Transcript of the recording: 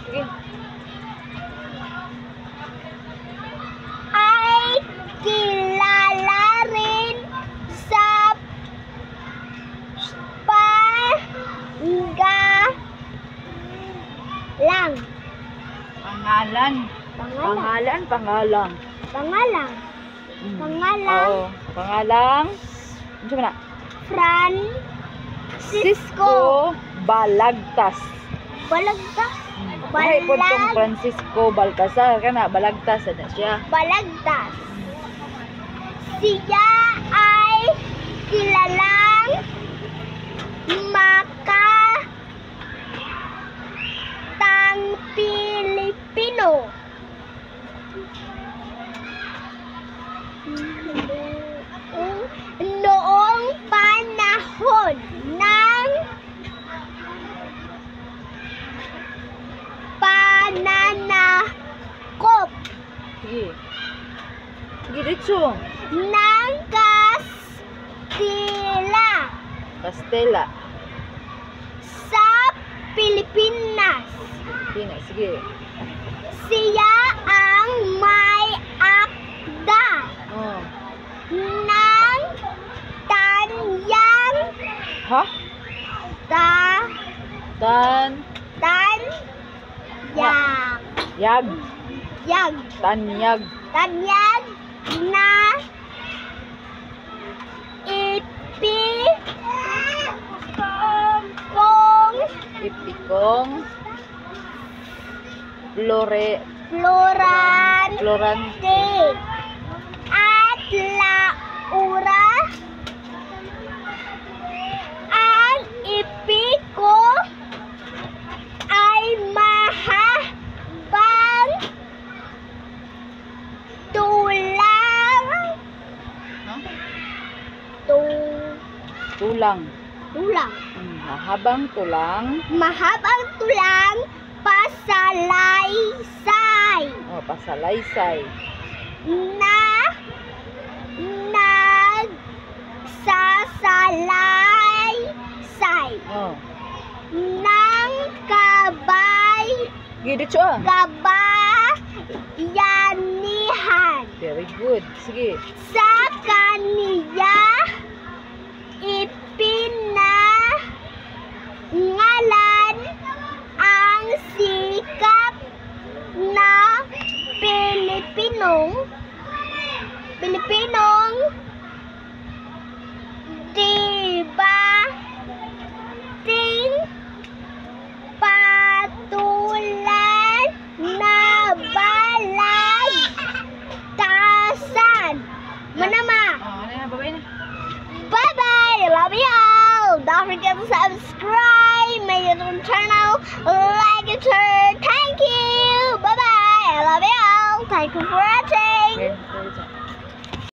Sige. Ay kilala rin sa pangalan. Pangalan. Pangalan. Pangalan. Pangalan. Pangalan. Oo. Pangalang. Ano siya na? Francisco. Balagtas. Balagtas. Ay, po itong Francisco Baltasar. Kana, Balagtas. Ano siya? Balagtas. Siya ay kilalang makatang Pilipino. Noong panahon ng pananakop Sige. Sige, ditso. ng Castela. sa Pilipinas. Sige. Siya ang may akda Oh. ng tanyag Ha? Tan. yag Tanyag. tanyag na Ipikong. Florante. Florante at Laura. Ang ipiko ay mahabang Tulang. tulang. Mahabang tulang. Mahabang tulang pasalaysay Oh, pasalaysay. na nagsasalaysay Oh. ng Ditso ah. kabayanihan Very good. Sige. sa kaniya ipinangalan ang sikat na Pilipinong debating patulan na balagtasan. Manama. Oh, ano na, babay na. Bye-bye! I love you all! Don't forget to subscribe my YouTube channel, like and share. Thank you! Bye-bye! I love you all! Thank you for watching!